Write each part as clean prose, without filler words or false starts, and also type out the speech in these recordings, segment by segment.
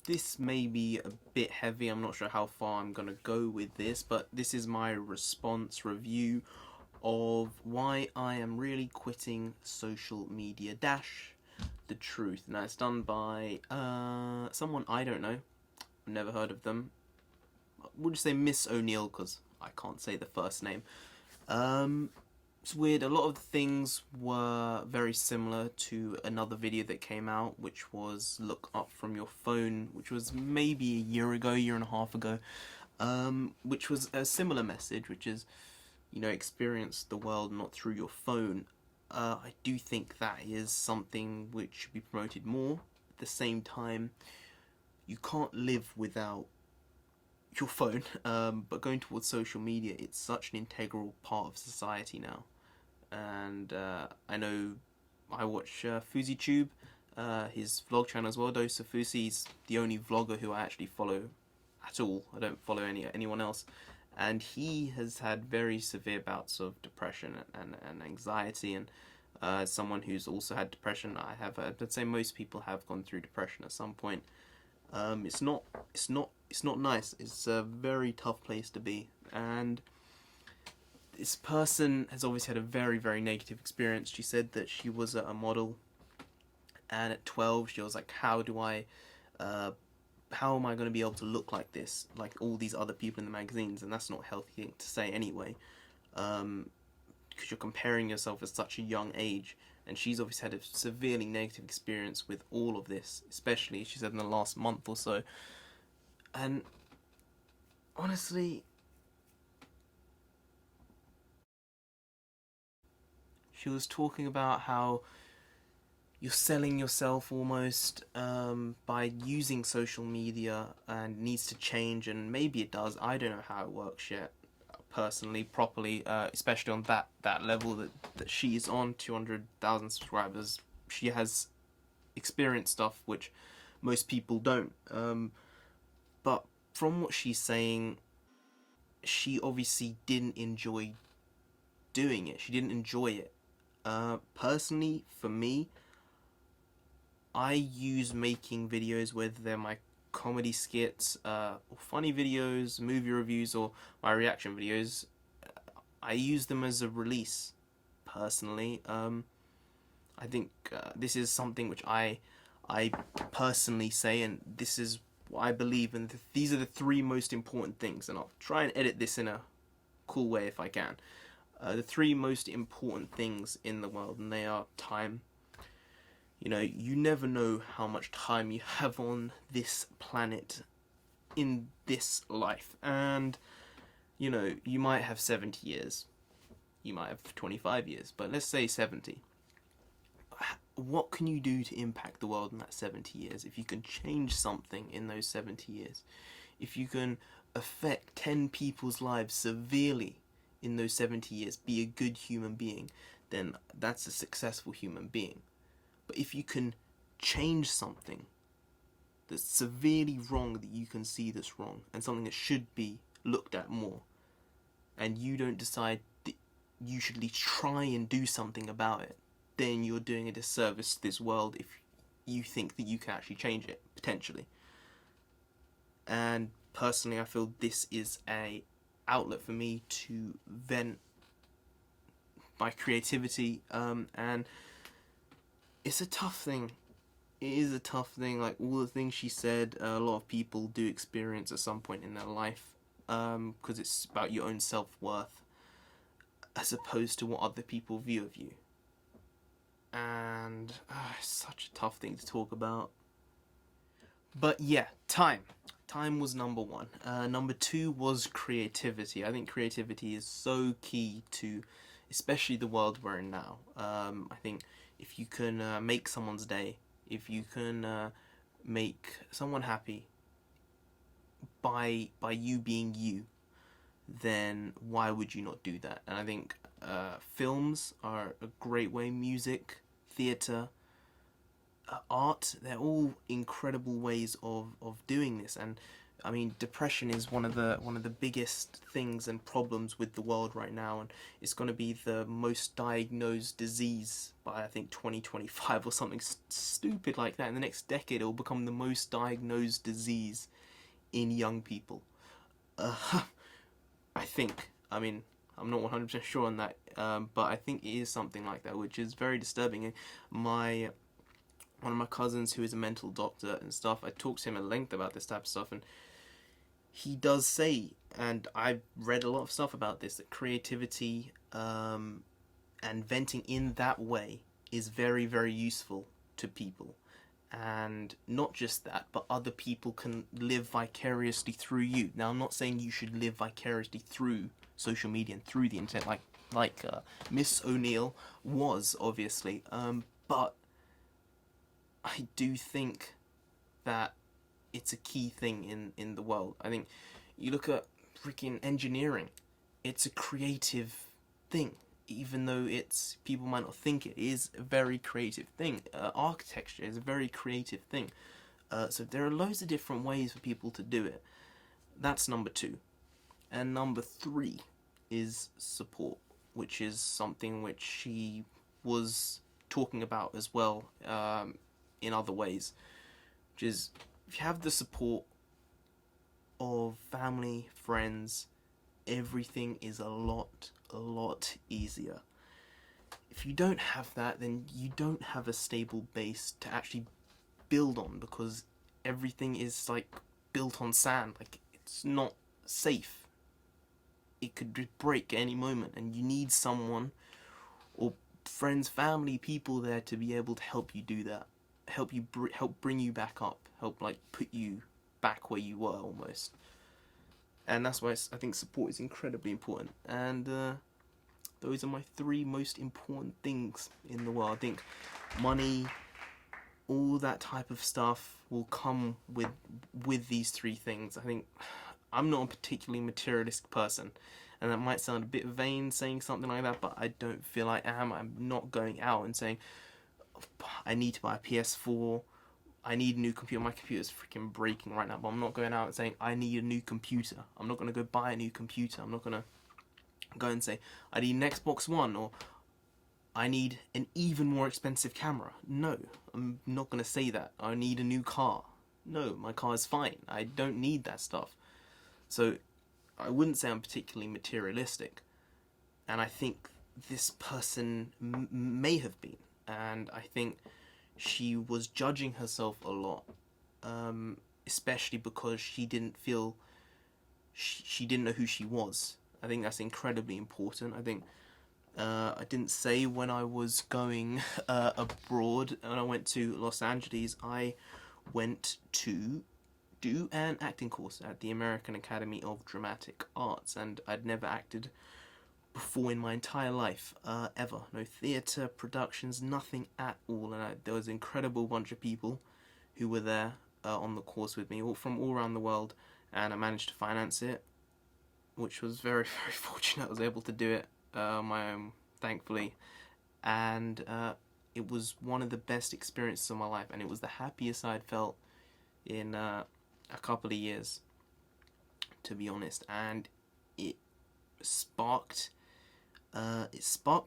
This may be a bit heavy. I'm not sure how far I'm gonna go with this, but this is my response review of why I am really quitting social media dash the truth. Now it's done by someone I don't know. I've never heard of them. We'll just say Miss ONeill because I can't say the first name. It's weird, a lot of the things were very similar to another video that came out, which was Look Up From Your Phone, which was maybe a year and a half ago, which was a similar message, which is, experience the world not through your phone. I do think that is something which should be promoted more. At the same time, you can't live without your phone, but going towards social media, it's such an integral part of society now. And I know I watch FouseyTube, his vlog channel as well, Dose of Fousey. He's the only vlogger who I actually follow at all. I don't follow anyone else. And he has had very severe bouts of depression and anxiety, and as someone who's also had depression, I'd say most people have gone through depression at some point. It's not nice. It's a very tough place to be, and this person has obviously had a very, very negative experience. She said that she was a model, and at 12 she was like, how am I going to be able to look like this, like all these other people in the magazines? And that's not a healthy thing to say anyway, because you're comparing yourself at such a young age. And she's obviously had a severely negative experience with all of this, especially, she said, in the last month or so. And honestly, she was talking about how you're selling yourself almost by using social media, and needs to change, and maybe it does. I don't know how it works yet, personally, properly, especially on that level that she's on, 200,000 subscribers. She has experienced stuff which most people don't. But from what she's saying, she obviously didn't enjoy doing it. She didn't enjoy it. Personally, for me, I use making videos, whether they're my comedy skits, or funny videos, movie reviews, or my reaction videos. I use them as a release, personally. I think this is something which I personally say, and this is what I believe, and these are the three most important things, and I'll try and edit this in a cool way if I can. The three most important things in the world, and they are time. You never know how much time you have on this planet in this life, and you might have 70 years, you might have 25 years, but let's say 70. What can you do to impact the world in that 70 years? If you can change something in those 70 years, if you can affect 10 people's lives severely in those 70 years, be a good human being, then that's a successful human being. But if you can change something that's severely wrong, that you can see that's wrong, and something that should be looked at more, and you don't decide that you should at least try and do something about it, then you're doing a disservice to this world if you think that you can actually change it, potentially. And personally, I feel this is a outlet for me to vent my creativity, and it's a tough thing. It is a tough thing. Like all the things she said, a lot of people do experience at some point in their life, because it's about your own self-worth as opposed to what other people view of you. And it's such a tough thing to talk about. But yeah, time. Time was number one. Number two was creativity. I think creativity is so key to, especially the world we're in now. I think if you can make someone's day, if you can make someone happy by you being you, then why would you not do that? And I think films are a great way. Music, theatre, art, they're all incredible ways of doing this. And I mean, depression is one of the biggest things and problems with the world right now, and it's going to be the most diagnosed disease by I think 2025 or something stupid like that. In the next decade, it will become the most diagnosed disease in young people. Uh, I think. I mean, I'm not 100% sure on that, but I think it is something like that, which is very disturbing. And my one of my cousins, who is a mental doctor and stuff, I talked to him at length about this type of stuff, and he does say, and I've read a lot of stuff about this, that creativity and venting in that way is very, very useful to people. And not just that, but other people can live vicariously through you. Now, I'm not saying you should live vicariously through social media and through the internet, like Miss ONeill was obviously, but I do think that it's a key thing in the world. I think you look at freaking engineering, it's a creative thing. Even though it's people might not think it is a very creative thing. Architecture is a very creative thing. So there are loads of different ways for people to do it. That's number two. And number three is support, which is something which she was talking about as well, in other ways. Which is, if you have the support of family, friends, everything is a lot easier. If you don't have that, then you don't have a stable base to actually build on, because everything is like built on sand. Like, it's not safe. It could break any moment, and you need someone, or friends, family, people there to be able to help you do that. Help bring you back up. Help like put you back where you were almost. And that's why I think support is incredibly important. And those are my three most important things in the world. I think money, all that type of stuff will come with these three things. I think I'm not a particularly materialistic person, and that might sound a bit vain saying something like that, but I don't feel I am. I'm not going out and saying I need to buy a PS4. I need a new computer. My computer's freaking breaking right now, but I'm not going out and saying I need a new computer. I'm not going to go buy a new computer. I'm not going to go and say I need an Xbox One, or I need an even more expensive camera. No, I'm not going to say that. I need a new car. No, my car is fine. I don't need that stuff. So I wouldn't say I'm particularly materialistic. And I think this person may have been. And I think she was judging herself a lot, especially because she didn't feel she didn't know who she was. I think that's incredibly important. I think I didn't say when I was going abroad, and I went to Los Angeles, I went to do an acting course at the American Academy of Dramatic Arts, and I'd never acted before in my entire life, ever. No theatre, productions, nothing at all. And there was an incredible bunch of people who were there on the course with me, all from all around the world, and I managed to finance it, which was very, very fortunate. I was able to do it on my own, thankfully. And it was one of the best experiences of my life, and it was the happiest I'd felt in a couple of years, to be honest. And it sparked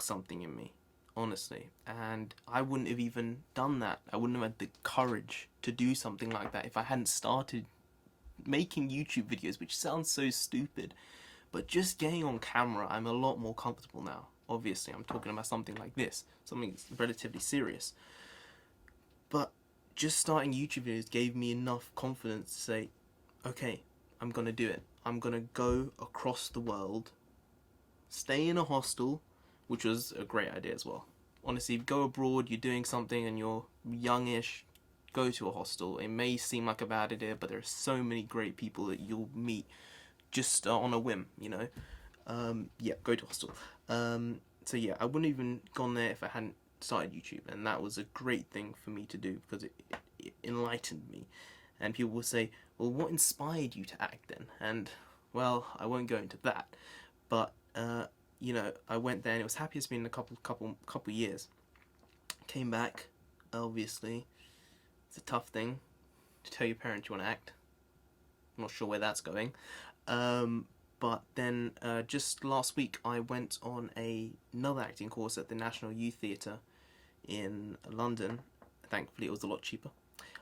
something in me, honestly, and I wouldn't have even done that. I wouldn't have had the courage to do something like that if I hadn't started making YouTube videos, which sounds so stupid, but just getting on camera, I'm a lot more comfortable now. Obviously, I'm talking about something like this, something relatively serious, but just starting YouTube videos gave me enough confidence to say, okay, I'm gonna do it. I'm gonna go across the world, stay in a hostel, which was a great idea as well. Honestly, go abroad, you're doing something and you're youngish, go to a hostel. It may seem like a bad idea, but there are so many great people that you'll meet just on a whim, you know. Yeah, go to a hostel. So yeah, I wouldn't even gone there if I hadn't started YouTube, and that was a great thing for me to do because it enlightened me. And people will say, well, what inspired you to act then? And, well, I won't go into that, but you know, I went there and it was happiest been in a couple years. Came back, obviously. It's a tough thing to tell your parents you want to act. I'm not sure where that's going. But then just last week I went on another acting course at the National Youth Theatre in London. Thankfully, it was a lot cheaper.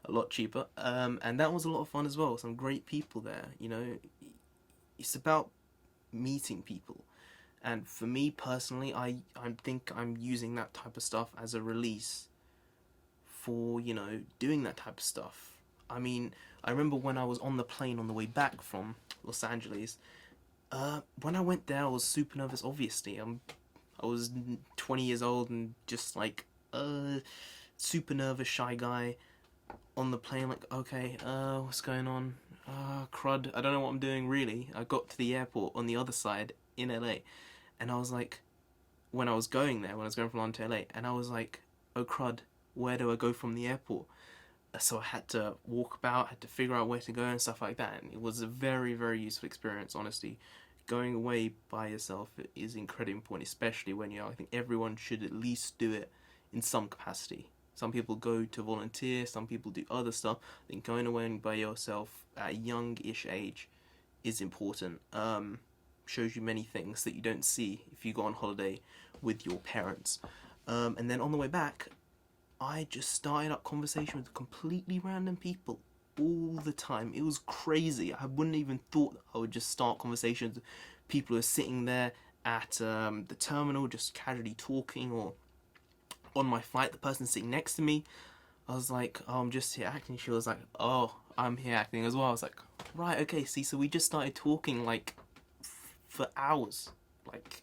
A lot cheaper. And that was a lot of fun as well. Some great people there. You know, it's about meeting people. And for me personally, I think I'm using that type of stuff as a release for, you know, doing that type of stuff. I mean, I remember when I was on the plane on the way back from Los Angeles, when I went there, I was super nervous, obviously. I was 20 years old and just like, super nervous, shy guy on the plane, like, okay, what's going on? Crud, I don't know what I'm doing, really. I got to the airport on the other side in LA, and I was like, when I was going there, when I was going from London to LA, and I was like, oh crud, where do I go from the airport? So I had to walk about, had to figure out where to go and stuff like that, and it was a very, very useful experience, honestly. Going away by yourself is incredibly important, especially when you're young. I think everyone should at least do it in some capacity. Some people go to volunteer, some people do other stuff. I think going away by yourself at a young-ish age is important. Shows you many things that you don't see if you go on holiday with your parents. And then on the way back, I just started up conversation with completely random people all the time. It was crazy. I wouldn't even thought that I would just start conversations with people who are sitting there at the terminal just casually talking, or on my flight, the person sitting next to me, I was like, oh, I'm just here acting. She was like, oh, I'm here acting as well. I was like, right, okay, see, so we just started talking like for hours. Like,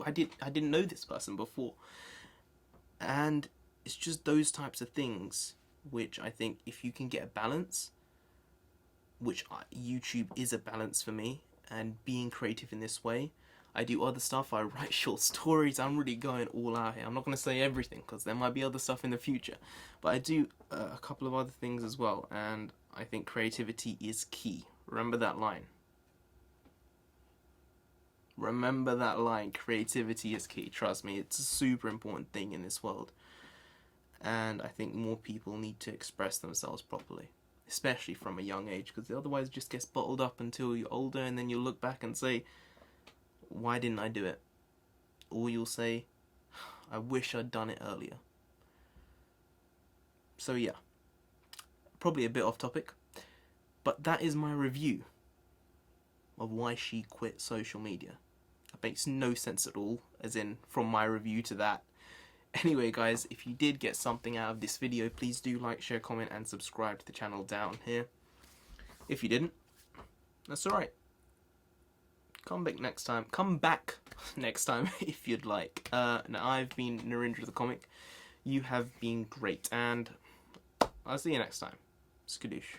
I didn't know this person before. And it's just those types of things which I think if you can get a balance, which YouTube is a balance for me, and being creative in this way. I do other stuff, I write short stories, I'm really going all out here. I'm not going to say everything because there might be other stuff in the future, but I do a couple of other things as well, and I think creativity is key. Remember that line. Remember that line, creativity is key. Trust me, it's a super important thing in this world. And I think more people need to express themselves properly, especially from a young age, because otherwise it just gets bottled up until you're older, and then you look back and say, why didn't I do it? Or you'll say, I wish I'd done it earlier. So yeah, probably a bit off topic, but that is my review of why she quit social media. That makes no sense at all, as in from my review to that. Anyway guys, if you did get something out of this video, please do like, share, comment and subscribe to the channel down here. If you didn't, that's alright. Come back next time if you'd like. Now I've been Narendra the Comic. You have been great, and I'll see you next time. Skadoosh.